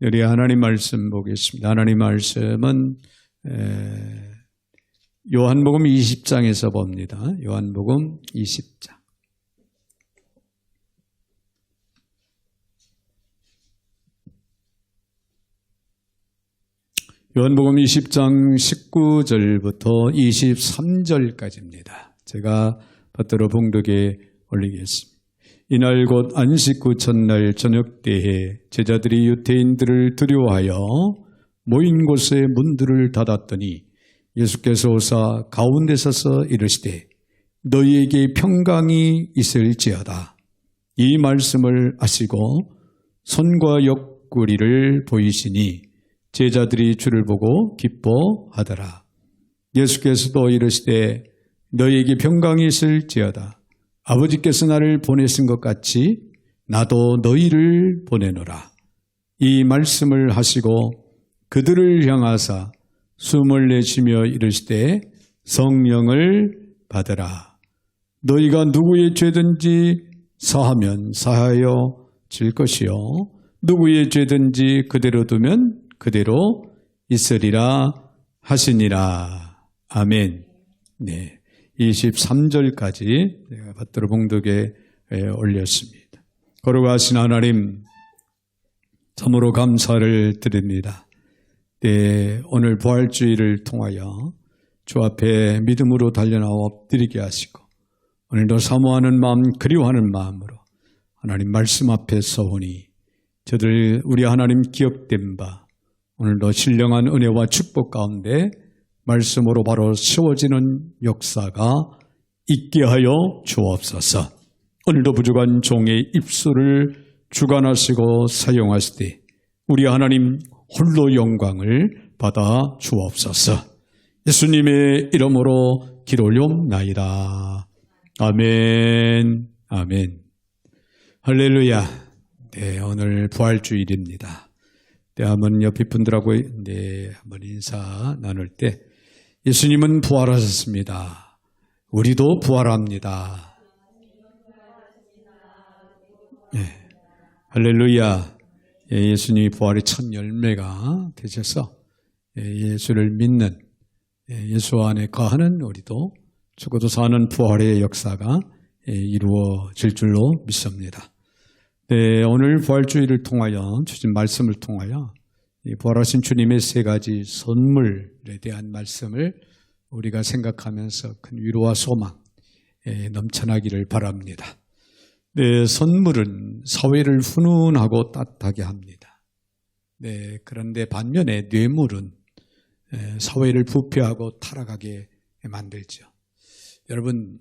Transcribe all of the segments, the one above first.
우리 하나님 말씀 보겠습니다. 하나님 말씀은 요한복음 20장에서 봅니다. 요한복음 20장. 요한복음 20장 19절부터 23절까지입니다. 제가 받들어 봉독에 올리겠습니다. 이날 곧 안식 후 첫날 저녁 때에 제자들이 유대인들을 두려워하여 모인 곳에 문들을 닫았더니 예수께서 오사 가운데 서서 이르시되 너희에게 평강이 있을지어다. 이 말씀을 하시고 손과 옆구리를 보이시니 제자들이 주를 보고 기뻐하더라. 예수께서도 이르시되 너희에게 평강이 있을지어다. 아버지께서 나를 보내신 것 같이 나도 너희를 보내노라. 이 말씀을 하시고 그들을 향하사 숨을 내쉬며 이르시되 성령을 받으라. 너희가 누구의 죄든지 사하면 사하여 질 것이요 누구의 죄든지 그대로 두면 그대로 있으리라 하시니라. 아멘. 네. 23절까지 제가 받들어 봉독에 올렸습니다. 거룩하신 하나님, 참으로 감사를 드립니다. 네, 오늘 부활주의를 통하여 주 앞에 믿음으로 달려나와 엎드리게 하시고 오늘도 사모하는 마음, 그리워하는 마음으로 하나님 말씀 앞에 서오니 저들 우리 하나님 기억된 바 오늘도 신령한 은혜와 축복 가운데 말씀으로 바로 세워지는 역사가 있게 하여 주옵소서. 오늘도 부족한 종의 입술을 주관하시고 사용하시되 우리 하나님 홀로 영광을 받아 주옵소서. 예수님의 이름으로 기도 올려옵나이다. 아멘. 아멘. 할렐루야. 네, 오늘 부활주일입니다. 네, 한번 옆에 분들하고 한번 인사 나눌 때 예수님은 부활하셨습니다. 우리도 부활합니다. 네, 할렐루야. 예수님이 부활의 첫 열매가 되셔서 예수를 믿는 예수 안에 거하는 우리도 죽어도 사는 부활의 역사가 이루어질 줄로 믿습니다. 네, 오늘 부활주의를 통하여 주신 말씀을 통하여 부활하신 주님의 세 가지 선물에 대한 말씀을 우리가 생각하면서 큰 위로와 소망 넘쳐나기를 바랍니다. 네, 선물은 사회를 훈훈하고 따뜻하게 합니다. 네, 그런데 반면에 뇌물은 사회를 부패하고 타락하게 만들죠. 여러분,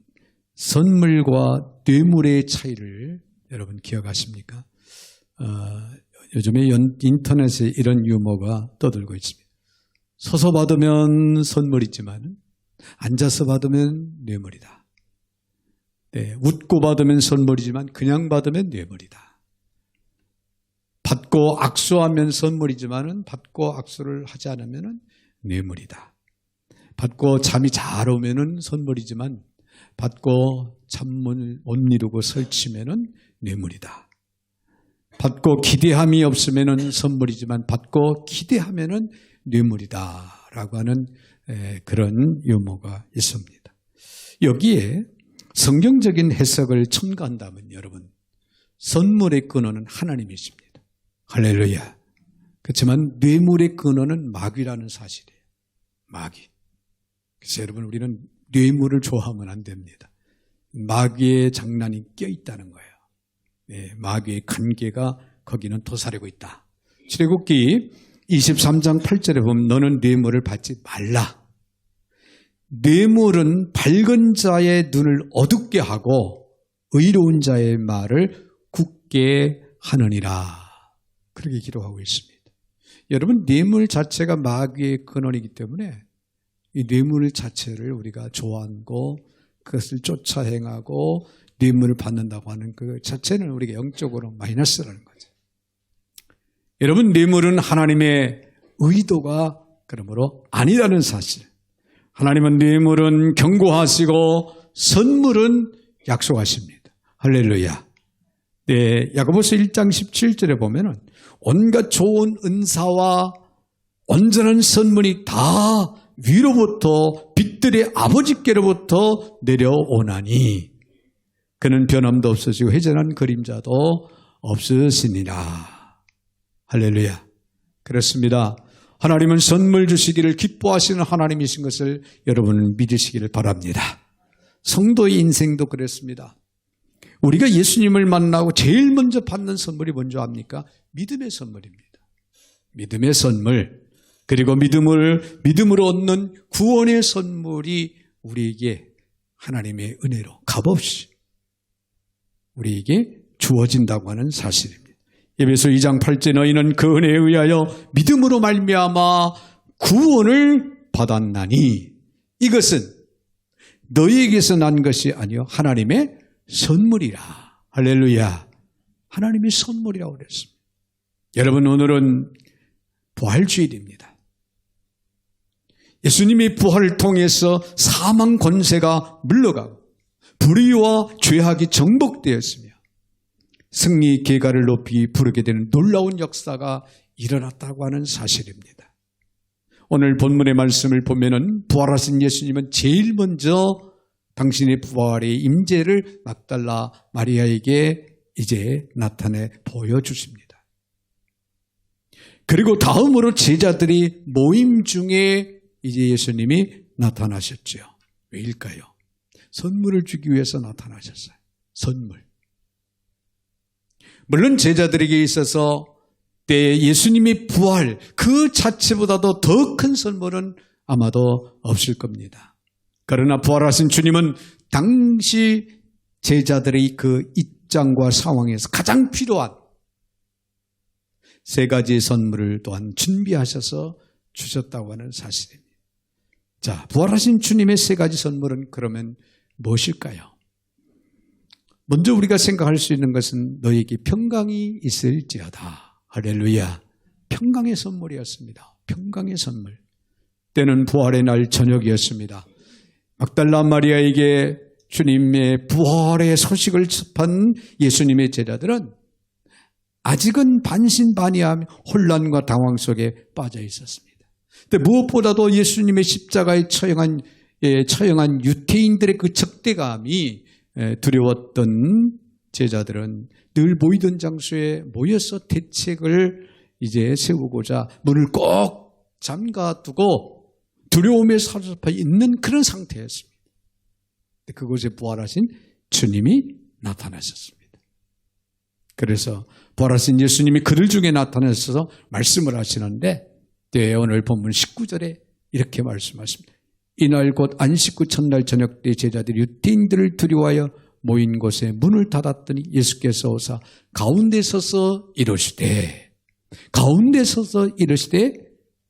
선물과 뇌물의 차이를 여러분 기억하십니까? 요즘에 인터넷에 이런 유머가 떠들고 있습니다. 서서 받으면 선물이지만 앉아서 받으면 뇌물이다. 네, 웃고 받으면 선물이지만 그냥 받으면 뇌물이다. 받고 악수하면 선물이지만 받고 악수를 하지 않으면 뇌물이다. 받고 잠이 잘 오면 선물이지만 받고 잠을 못 이루고 설치면 뇌물이다. 받고 기대함이 없으면 선물이지만 받고 기대하면 뇌물이다 라고 하는 그런 유머가 있습니다. 여기에 성경적인 해석을 첨가한다면 여러분, 선물의 근원은 하나님이십니다. 할렐루야. 그렇지만 뇌물의 근원은 마귀라는 사실이에요. 마귀. 그래서 여러분, 우리는 뇌물을 좋아하면 안 됩니다. 마귀의 장난이 껴있다는 거예요. 네, 마귀의 관계가 거기는 도사리고 있다. 출애굽기 23장 8절에 보면 너는 뇌물을 받지 말라. 뇌물은 밝은 자의 눈을 어둡게 하고 의로운 자의 말을 굳게 하느니라. 그렇게 기록하고 있습니다. 여러분, 뇌물 자체가 마귀의 근원이기 때문에 이 뇌물 자체를 우리가 좋아하고 그것을 쫓아 행하고 뇌물을 받는다고 하는 그 자체는 우리가 영적으로 마이너스라는 거죠. 여러분, 뇌물은 하나님의 의도가 그러므로 아니라는 사실. 하나님은 뇌물은 경고하시고 선물은 약속하십니다. 할렐루야. 네, 야고보서 1장 17절에 보면은 온갖 좋은 은사와 온전한 선물이 다 위로부터 빛들의 아버지께로부터 내려오나니 그는 변함도 없으시고 회전한 그림자도 없으시니라. 할렐루야. 그렇습니다. 하나님은 선물 주시기를 기뻐하시는 하나님이신 것을 여러분은 믿으시기를 바랍니다. 성도의 인생도 그렇습니다. 우리가 예수님을 만나고 제일 먼저 받는 선물이 뭔지 압니까? 믿음의 선물입니다. 믿음의 선물, 그리고 믿음으로 얻는 구원의 선물이 우리에게 하나님의 은혜로 값없이 우리에게 주어진다고 하는 사실입니다. 에베소 2장 8절 너희는 그 은혜에 의하여 믿음으로 말미암아 구원을 받았나니 이것은 너희에게서 난 것이 아니요 하나님의 선물이라. 할렐루야. 하나님의 선물이라고 그랬습니다. 여러분, 오늘은 부활주일입니다. 예수님의 부활을 통해서 사망 권세가 물러가고 불의와 죄악이 정복되었으며 승리 계가를 높이 부르게 되는 놀라운 역사가 일어났다고 하는 사실입니다. 오늘 본문의 말씀을 보면은 부활하신 예수님은 제일 먼저 당신의 부활의 임재를 막달라 마리아에게 이제 나타내 보여주십니다. 그리고 다음으로 제자들이 모임 중에 이제 예수님이 나타나셨죠. 왜일까요? 선물을 주기 위해서 나타나셨어요. 선물. 물론 제자들에게 있어서 때 예수님의 부활 그 자체보다도 더 큰 선물은 아마도 없을 겁니다. 그러나 부활하신 주님은 당시 제자들의 그 입장과 상황에서 가장 필요한 세 가지의 선물을 또한 준비하셔서 주셨다고 하는 사실입니다. 자, 부활하신 주님의 세 가지 선물은 그러면 무엇일까요? 먼저 우리가 생각할 수 있는 것은 너에게 평강이 있을지어다. 할렐루야. 평강의 선물이었습니다. 평강의 선물. 때는 부활의 날 저녁이었습니다. 막달라 마리아에게 주님의 부활의 소식을 접한 예수님의 제자들은 아직은 반신반의하며 혼란과 당황 속에 빠져 있었습니다. 근데 무엇보다도 예수님의 십자가에 처형한 유태인들의 그 적대감이 두려웠던 제자들은 늘 모이던 장소에 모여서 대책을 이제 세우고자 문을 꼭 잠가두고 두려움에 사로잡혀 있는 그런 상태였습니다. 그곳에 부활하신 주님이 나타나셨습니다. 그래서 부활하신 예수님이 그들 중에 나타나셔서 말씀을 하시는데 오늘 본문 19절에 이렇게 말씀하십니다. 이날 곧 안식 후 첫날 저녁 때 제자들이 유대인들을 두려워하여 모인 곳에 문을 닫았더니 예수께서 오사 가운데 서서 이르시되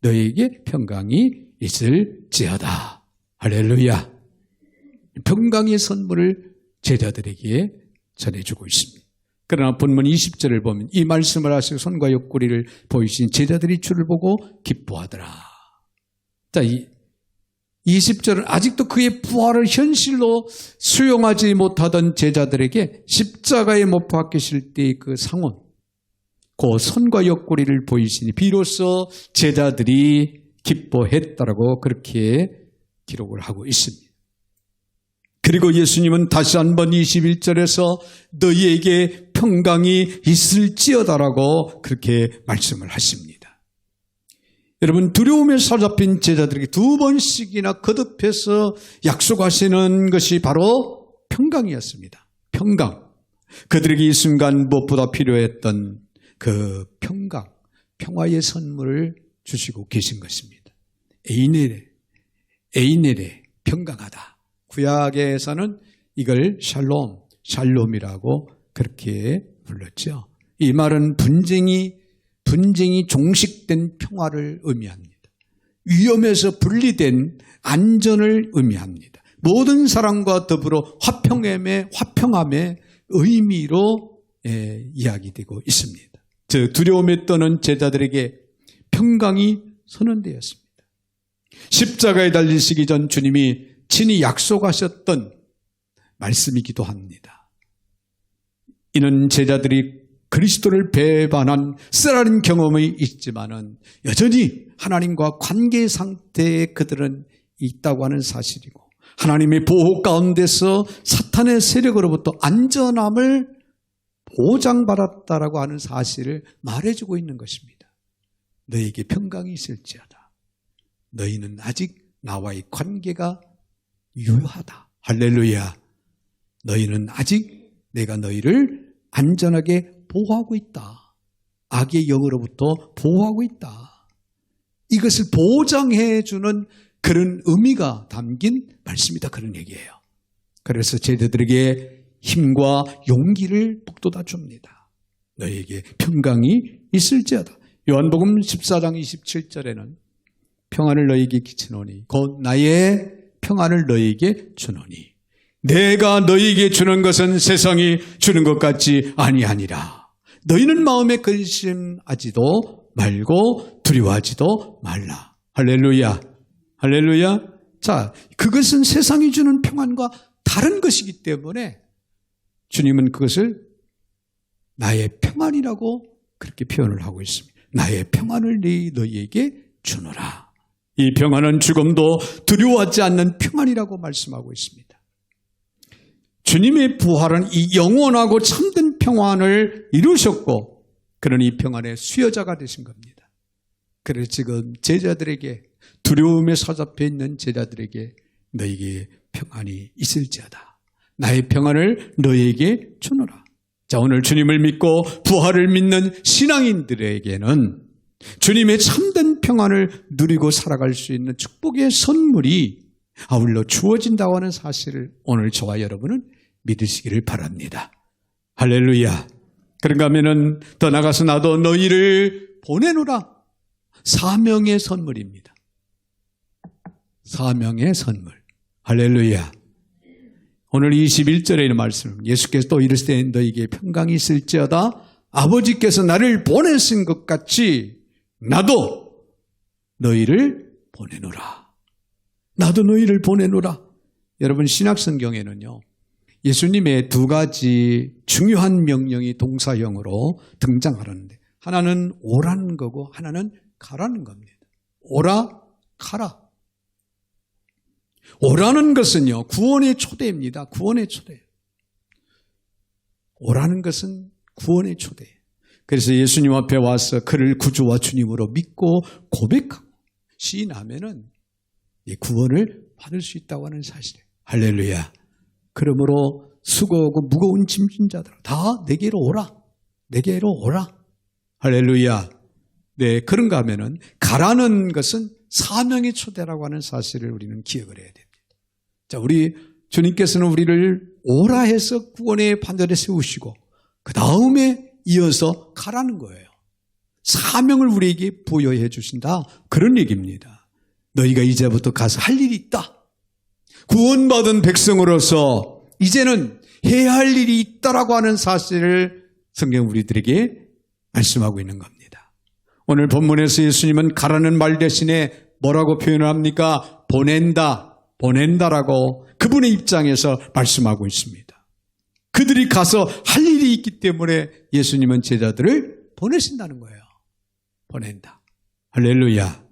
너에게 평강이 있을지어다. 할렐루야. 평강의 선물을 제자들에게 전해주고 있습니다. 그러나 본문 20절을 보면 이 말씀을 하시고 손과 옆구리를 보이신 제자들이 주를 보고 기뻐하더라. 자, 20절은 아직도 그의 부활을 현실로 수용하지 못하던 제자들에게 십자가에 못 박히실 때의 그 상황, 그 손과 옆구리를 보이시니 비로소 제자들이 기뻐했다라고 그렇게 기록을 하고 있습니다. 그리고 예수님은 다시 한번 21절에서 너희에게 평강이 있을지어다라고 그렇게 말씀을 하십니다. 여러분, 두려움에 사로잡힌 제자들에게 두 번씩이나 거듭해서 약속하시는 것이 바로 평강이었습니다. 평강. 그들에게 이 순간 무엇보다 필요했던 그 평강, 평화의 선물을 주시고 계신 것입니다. 에이넬에 평강하다. 구약에서는 이걸 샬롬이라고 그렇게 불렀죠. 이 말은 분쟁이 종식된 평화를 의미합니다. 위험에서 분리된 안전을 의미합니다. 모든 사람과 더불어 화평함의 의미로 이야기되고 있습니다. 즉 두려움에 떠는 제자들에게 평강이 선언되었습니다. 십자가에 달리시기 전 주님이 친히 약속하셨던 말씀이기도 합니다. 이는 제자들이 그리스도를 배반한 쓰라린 경험이 있지만은 여전히 하나님과 관계 상태에 그들은 있다고 하는 사실이고 하나님의 보호 가운데서 사탄의 세력으로부터 안전함을 보장받았다라고 하는 사실을 말해주고 있는 것입니다. 너희에게 평강이 있을지어다. 너희는 아직 나와의 관계가 유효하다. 할렐루야. 너희는 아직 내가 너희를 안전하게 보호하고 있다. 악의 영으로부터 보호하고 있다. 이것을 보장해주는 그런 의미가 담긴 말씀이다. 그런 얘기예요. 그래서 제자들에게 힘과 용기를 북돋아 줍니다. 너희에게 평강이 있을지어다. 요한복음 14장 27절에는 평안을 너희에게 끼치노니 곧 나의 평안을 너희에게 주노니 내가 너희에게 주는 것은 세상이 주는 것 같지 아니하니라. 너희는 마음에 근심하지도 말고 두려워하지도 말라. 할렐루야. 할렐루야. 자, 그것은 세상이 주는 평안과 다른 것이기 때문에 주님은 그것을 나의 평안이라고 그렇게 표현을 하고 있습니다. 나의 평안을 너희에게 주노라. 이 평안은 죽음도 두려워하지 않는 평안이라고 말씀하고 있습니다. 주님의 부활은 이 영원하고 참된 평안을 이루셨고 그런 이 평안의 수여자가 되신 겁니다. 그래서 지금 제자들에게 두려움에 사잡혀 있는 제자들에게 너희에게 평안이 있을지어다. 나의 평안을 너희에게 주노라. 자, 오늘 주님을 믿고 부활을 믿는 신앙인들에게는 주님의 참된 평안을 누리고 살아갈 수 있는 축복의 선물이 아울러 주어진다고 하는 사실을 오늘 저와 여러분은 믿으시기를 바랍니다. 할렐루야. 그런가 하면은 더 나가서 나도 너희를 보내노라. 사명의 선물입니다. 사명의 선물. 할렐루야. 오늘 21절에 있는 말씀, 예수께서 또 이르시되 너희에게 평강이 있을지어다. 아버지께서 나를 보내신 것 같이 나도 너희를 보내노라. 나도 너희를 보내노라. 여러분 신약성경에는요, 예수님의 두 가지 중요한 명령이 동사형으로 등장하는데 하나는 오라는 거고 하나는 가라는 겁니다. 오라, 가라. 오라는 것은요, 구원의 초대입니다. 구원의 초대. 오라는 것은 구원의 초대. 그래서 예수님 앞에 와서 그를 구주와 주님으로 믿고 고백하고 시인하면은 이 구원을 받을 수 있다고 하는 사실이에요. 할렐루야. 그러므로 수고하고 무거운 짐진 자들 다 내게로 오라. 내게로 오라. 할렐루야. 네, 그런가 하면은 가라는 것은 사명의 초대라고 하는 사실을 우리는 기억을 해야 됩니다. 자, 우리 주님께서는 우리를 오라 해서 구원의 판자에 세우시고 그 다음에 이어서 가라는 거예요. 사명을 우리에게 부여해 주신다. 그런 얘기입니다. 너희가 이제부터 가서 할 일이 있다. 구원받은 백성으로서 이제는 해야 할 일이 있다라고 하는 사실을 성경 우리들에게 말씀하고 있는 겁니다. 오늘 본문에서 예수님은 가라는 말 대신에 뭐라고 표현을 합니까? 보낸다, 보낸다라고 그분의 입장에서 말씀하고 있습니다. 그들이 가서 할 일이 있기 때문에 예수님은 제자들을 보내신다는 거예요. 보낸다. 할렐루야.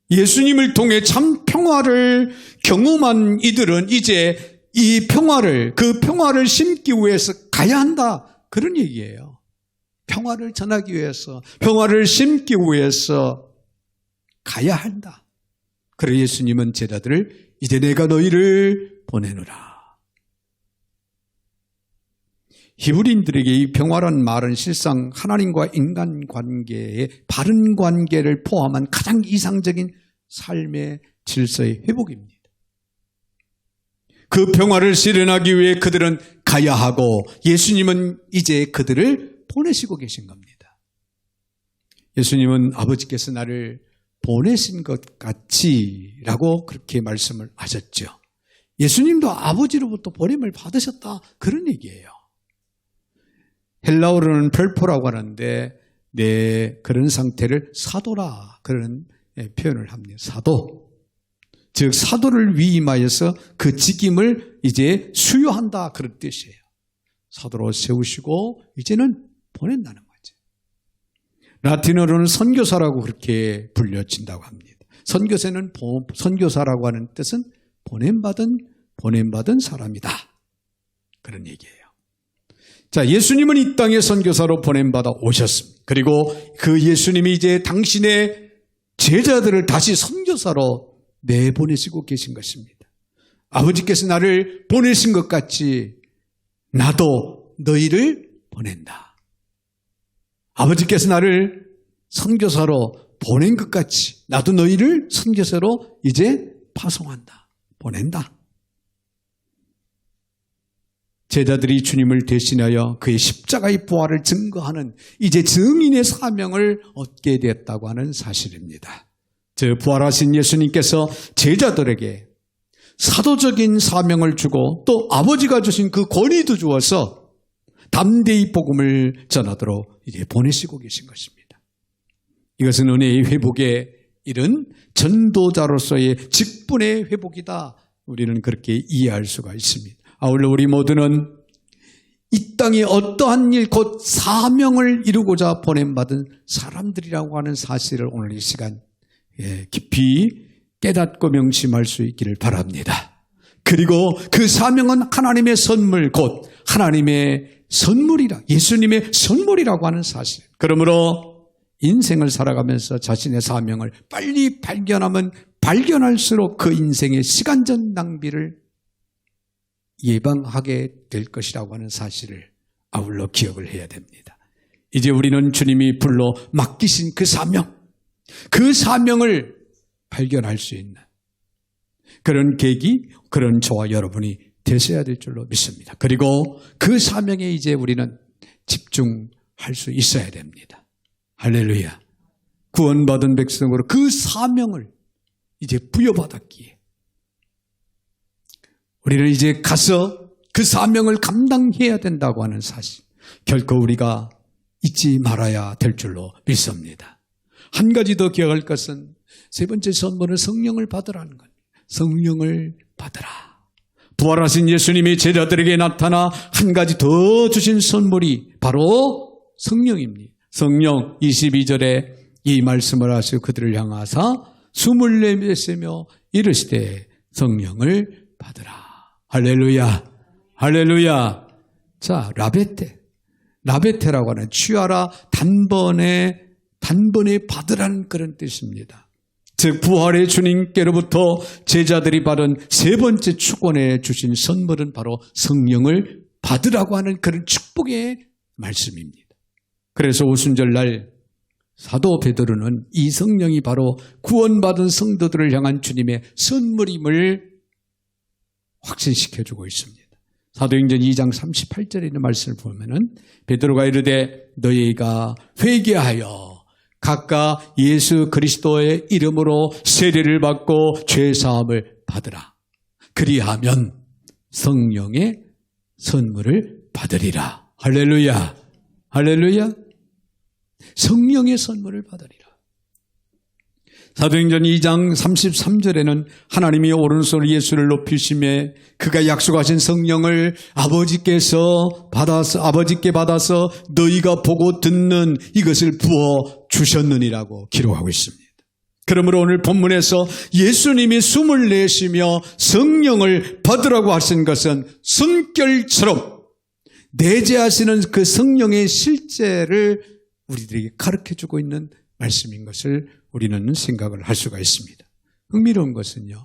예수님을 통해 참 평화를 경험한 이들은 이제 이 평화를, 그 평화를 심기 위해서 가야 한다. 그런 얘기예요. 평화를 전하기 위해서, 평화를 심기 위해서 가야 한다. 그래서 예수님은 제자들을 이제 내가 너희를 보내노라. 히브리인들에게 이 평화란 말은 실상 하나님과 인간 관계의 바른 관계를 포함한 가장 이상적인 삶의 질서의 회복입니다. 그 평화를 실현하기 위해 그들은 가야 하고 예수님은 이제 그들을 보내시고 계신 겁니다. 예수님은 아버지께서 나를 보내신 것 같이라고 그렇게 말씀을 하셨죠. 예수님도 아버지로부터 보냄을 받으셨다. 그런 얘기예요. 헬라어로는 펠포라고 하는데 그런 상태를 사도라 그런 표현을 합니다. 사도. 즉 사도를 위임하여서 그 직임을 이제 수여한다 그런 뜻이에요. 사도로 세우시고 이제는 보낸다는 거죠. 라틴어로는 선교사라고 그렇게 불려진다고 합니다. 선교사라고 하는 뜻은 보냄받은 사람이다. 그런 얘기예요. 자, 예수님은 이 땅에 선교사로 보냄받아 오셨습니다. 그리고 그 예수님이 이제 당신의 제자들을 다시 선교사로 내보내시고 계신 것입니다. 아버지께서 나를 보내신 것 같이 나도 너희를 보낸다. 아버지께서 나를 선교사로 보낸 것 같이 나도 너희를 선교사로 이제 파송한다. 보낸다. 제자들이 주님을 대신하여 그의 십자가의 부활을 증거하는 이제 증인의 사명을 얻게 되었다고 하는 사실입니다. 저 부활하신 예수님께서 제자들에게 사도적인 사명을 주고 또 아버지가 주신 그 권위도 주어서 담대히 복음을 전하도록 이제 보내시고 계신 것입니다. 이것은 은혜의 회복에 이른 전도자로서의 직분의 회복이다. 우리는 그렇게 이해할 수가 있습니다. 아울러 우리 모두는 이 땅에 어떠한 일, 곧 사명을 이루고자 보냄받은 사람들이라고 하는 사실을 오늘 이 시간 깊이 깨닫고 명심할 수 있기를 바랍니다. 그리고 그 사명은 하나님의 선물, 곧 하나님의 선물이라, 예수님의 선물이라고 하는 사실. 그러므로 인생을 살아가면서 자신의 사명을 빨리 발견하면 발견할수록 그 인생의 시간적 낭비를 예방하게 될 것이라고 하는 사실을 아울러 기억을 해야 됩니다. 이제 우리는 주님이 불러 맡기신 그 사명을 발견할 수 있는 그런 계기, 그런 저와 여러분이 되셔야 될 줄로 믿습니다. 그리고 그 사명에 이제 우리는 집중할 수 있어야 됩니다. 할렐루야. 구원받은 백성으로 그 사명을 이제 부여받았기에 우리는 이제 가서 그 사명을 감당해야 된다고 하는 사실, 결코 우리가 잊지 말아야 될 줄로 믿습니다. 한 가지 더 기억할 것은 세 번째 선물은 성령을 받으라는 것. 성령을 받으라. 부활하신 예수님이 제자들에게 나타나 한 가지 더 주신 선물이 바로 성령입니다. 성령 22절에 이 말씀을 하시고 그들을 향하사 숨을 내쉬며 이르시되 성령을 받으라. 할렐루야. 할렐루야. 자, 라베테라고 하는 취하라, 단번에 받으라는 그런 뜻입니다. 즉 부활의 주님께로부터 제자들이 받은 세 번째 축원에 주신 선물은 바로 성령을 받으라고 하는 그런 축복의 말씀입니다. 그래서 오순절날 사도 베드로는 이 성령이 바로 구원받은 성도들을 향한 주님의 선물임을 확신시켜주고 있습니다. 사도행전 2장 38절에 있는 말씀을 보면은 베드로가 이르되 너희가 회개하여 각각 예수 그리스도의 이름으로 세례를 받고 죄사함을 받으라. 그리하면 성령의 선물을 받으리라. 할렐루야. 할렐루야. 성령의 선물을 받으리라. 사도행전 2장 33절에는 하나님이 오른손으로 예수를 높이시매 그가 약속하신 성령을 아버지께 받아서 너희가 보고 듣는 이것을 부어 주셨느니라고 기록하고 있습니다. 그러므로 오늘 본문에서 예수님이 숨을 내쉬며 성령을 받으라고 하신 것은 숨결처럼 내재하시는 그 성령의 실제를 우리들에게 가르쳐주고 있는 말씀인 것을 우리는 생각을 할 수가 있습니다. 흥미로운 것은요,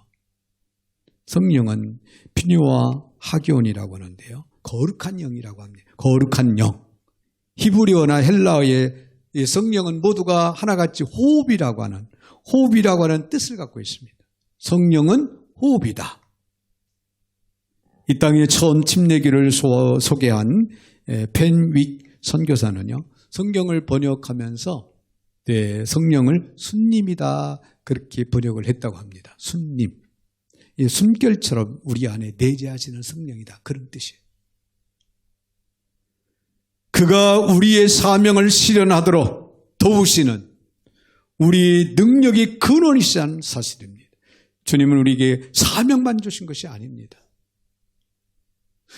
성령은 피니와 하기온이라고 하는데요, 거룩한 영이라고 합니다. 거룩한 영. 히브리어나 헬라어의 성령은 모두가 하나같이 호흡이라고 하는 뜻을 갖고 있습니다. 성령은 호흡이다. 이 땅에 처음 침례기를 소개한 펜윅 선교사는요, 성경을 번역하면서 성령을 순님이다 그렇게 번역을 했다고 합니다. 순님. 숨결처럼 우리 안에 내재하시는 성령이다. 그런 뜻이에요. 그가 우리의 사명을 실현하도록 도우시는 우리 능력의 근원이시다는 사실입니다. 주님은 우리에게 사명만 주신 것이 아닙니다.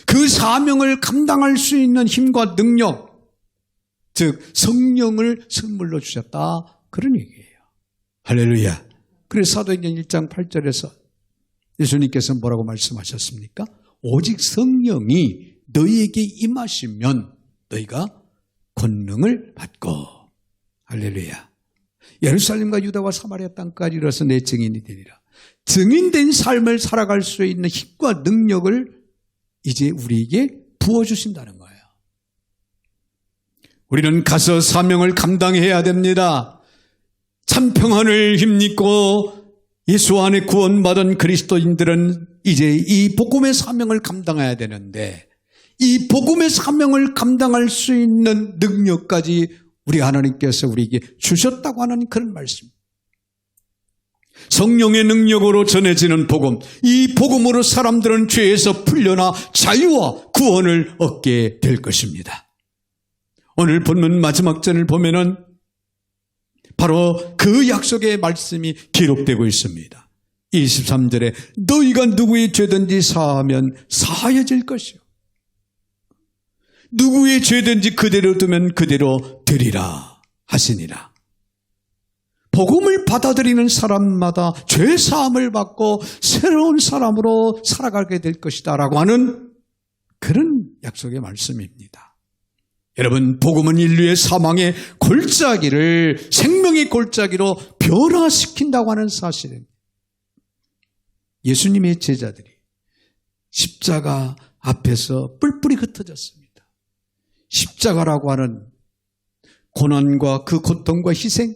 그 사명을 감당할 수 있는 힘과 능력, 즉 성령을 선물로 주셨다. 그런 얘기예요. 할렐루야. 그래서 사도행전 1장 8절에서 예수님께서 뭐라고 말씀하셨습니까? 오직 성령이 너희에게 임하시면 너희가 권능을 받고. 할렐루야. 예루살렘과 유다와 사마리아 땅까지 이르러서 내 증인이 되리라. 증인된 삶을 살아갈 수 있는 힘과 능력을 이제 우리에게 부어주신다는 거예요. 우리는 가서 사명을 감당해야 됩니다. 참 평안을 힘입고 예수 안에 구원받은 그리스도인들은 이제 이 복음의 사명을 감당해야 되는데 이 복음의 사명을 감당할 수 있는 능력까지 우리 하나님께서 우리에게 주셨다고 하는 그런 말씀. 성령의 능력으로 전해지는 복음, 이 복음으로 사람들은 죄에서 풀려나 자유와 구원을 얻게 될 것입니다. 오늘 본문 마지막 절을 보면은 바로 그 약속의 말씀이 기록되고 있습니다. 23절에 너희가 누구의 죄든지 사하면 사하여질 것이요 누구의 죄든지 그대로 두면 그대로 되리라 하시니라. 복음을 받아들이는 사람마다 죄 사함을 받고 새로운 사람으로 살아가게 될 것이다 라고 하는 그런 약속의 말씀입니다. 여러분, 복음은 인류의 사망의 골짜기를 생명의 골짜기로 변화시킨다고 하는 사실은 예수님의 제자들이 십자가 앞에서 뿔뿔이 흩어졌습니다. 십자가라고 하는 고난과 그 고통과 희생,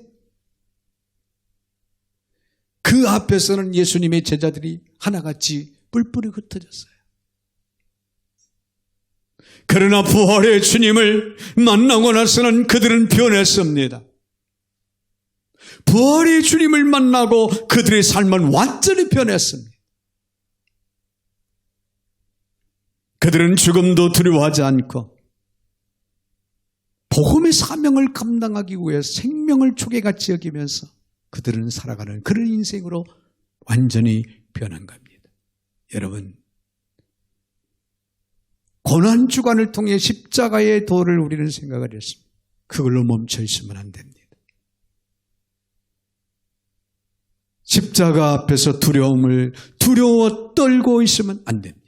그 앞에서는 예수님의 제자들이 하나같이 뿔뿔이 흩어졌어요. 그러나 부활의 주님을 만나고 나서는 그들은 변했습니다. 부활의 주님을 만나고 그들의 삶은 완전히 변했습니다. 그들은 죽음도 두려워하지 않고 복음의 사명을 감당하기 위해 생명을 초계같이 여기면서 그들은 살아가는 그런 인생으로 완전히 변한 겁니다. 여러분, 고난주간을 통해 십자가의 도를 우리는 생각을 했습니다. 그걸로 멈춰 있으면 안 됩니다. 십자가 앞에서 두려워 떨고 있으면 안 됩니다.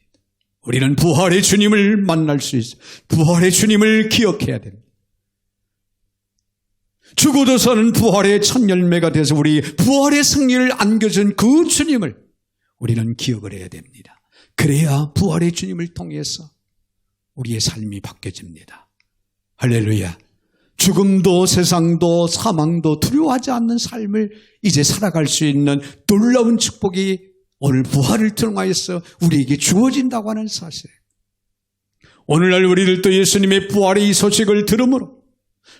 우리는 부활의 주님을 만날 수 있어요. 부활의 주님을 기억해야 됩니다. 죽어도 사는 부활의 첫 열매가 돼서 우리 부활의 승리를 안겨준 그 주님을 우리는 기억을 해야 됩니다. 그래야 부활의 주님을 통해서 우리의 삶이 바뀌어집니다. 할렐루야. 죽음도 세상도 사망도 두려워하지 않는 삶을 이제 살아갈 수 있는 놀라운 축복이 오늘 부활을 통하여서 우리에게 주어진다고 하는 사실. 오늘날 우리들도 예수님의 부활의 이 소식을 들음으로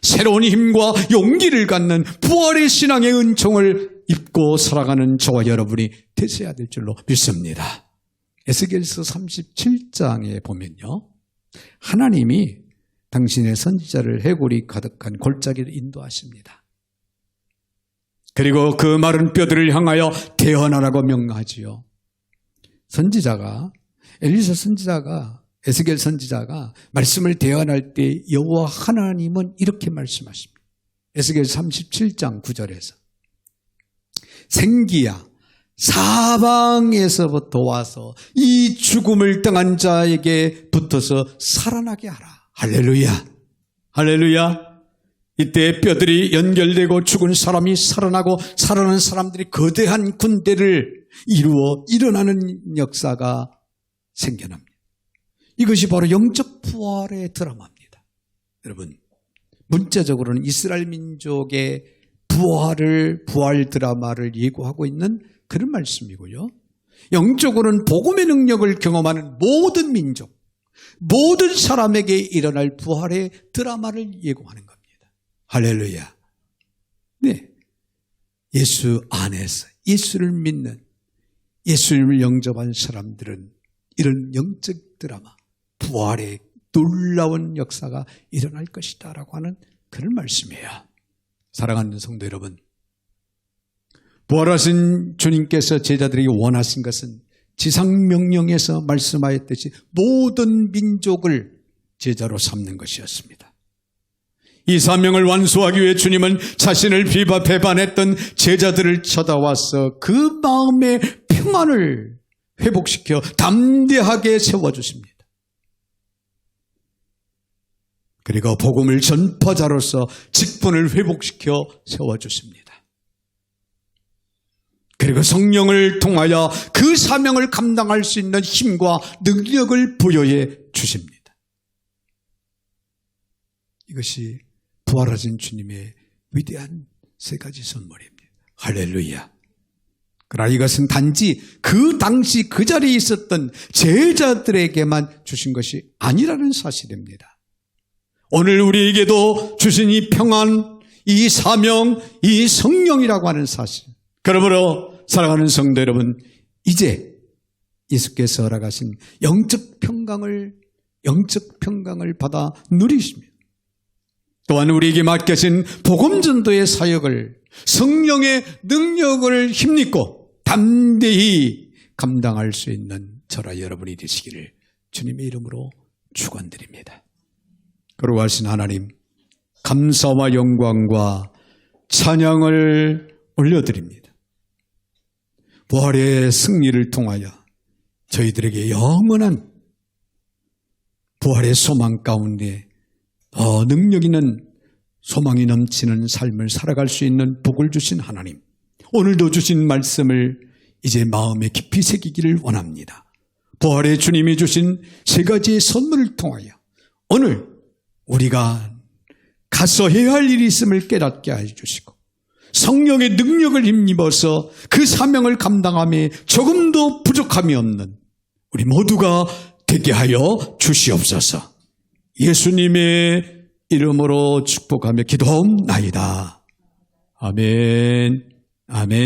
새로운 힘과 용기를 갖는 부활의 신앙의 은총을 입고 살아가는 저와 여러분이 되셔야 될 줄로 믿습니다. 에스겔서 37장에 보면요, 하나님이 당신의 선지자를 해골이 가득한 골짜기를 인도하십니다. 그리고 그 마른 뼈들을 향하여 대언하라고 명하지요. 선지자가, 엘리사 선지자가, 에스겔 선지자가 말씀을 대언할 때 여호와 하나님은 이렇게 말씀하십니다. 에스겔 37장 9절에서 생기야 사방에서부터 와서 이 죽음을 당한 자에게 붙어서 살아나게 하라. 할렐루야. 할렐루야. 이때 뼈들이 연결되고 죽은 사람이 살아나고 살아난 사람들이 거대한 군대를 이루어 일어나는 역사가 생겨납니다. 이것이 바로 영적 부활의 드라마입니다. 여러분, 문자적으로는 이스라엘 민족의 부활 드라마를 예고하고 있는 그런 말씀이고요. 영적으로는 복음의 능력을 경험하는 모든 민족, 모든 사람에게 일어날 부활의 드라마를 예고하는 겁니다. 할렐루야. 네, 예수 안에서 예수를 믿는, 예수님을 영접한 사람들은 이런 영적 드라마, 부활의 놀라운 역사가 일어날 것이다 라고 하는 그런 말씀이에요. 사랑하는 성도 여러분, 부활하신 주님께서 제자들에게 원하신 것은 지상명령에서 말씀하였듯이 모든 민족을 제자로 삼는 것이었습니다. 이 사명을 완수하기 위해 주님은 자신을 배반했던 제자들을 쳐다와서 그 마음의 평안을 회복시켜 담대하게 세워주십니다. 그리고 복음을 전파자로서 직분을 회복시켜 세워주십니다. 그리고 성령을 통하여 그 사명을 감당할 수 있는 힘과 능력을 부여해 주십니다. 이것이 부활하신 주님의 위대한 세 가지 선물입니다. 할렐루야. 그러나 이것은 단지 그 당시 그 자리에 있었던 제자들에게만 주신 것이 아니라는 사실입니다. 오늘 우리에게도 주신 이 평안, 이 사명, 이 성령이라고 하는 사실. 그러므로 사랑하는 성도 여러분, 이제 예수께서 허락하신 영적 평강을 받아 누리십니다. 또한 우리에게 맡겨진 복음전도의 사역을 성령의 능력을 힘입고 담대히 감당할 수 있는 저와 여러분이 되시기를 주님의 이름으로 축원드립니다. 거룩하신 하나님, 감사와 영광과 찬양을 올려드립니다. 부활의 승리를 통하여 저희들에게 영원한 부활의 소망 가운데 더 능력 있는 소망이 넘치는 삶을 살아갈 수 있는 복을 주신 하나님, 오늘도 주신 말씀을 이제 마음에 깊이 새기기를 원합니다. 부활의 주님이 주신 세 가지의 선물을 통하여 오늘 우리가 가서 해야 할 일이 있음을 깨닫게 해주시고 성령의 능력을 힘입어서 그 사명을 감당함에 조금도 부족함이 없는 우리 모두가 되게 하여 주시옵소서. 예수님의 이름으로 축복하며 기도하옵나이다. 아멘. 아멘.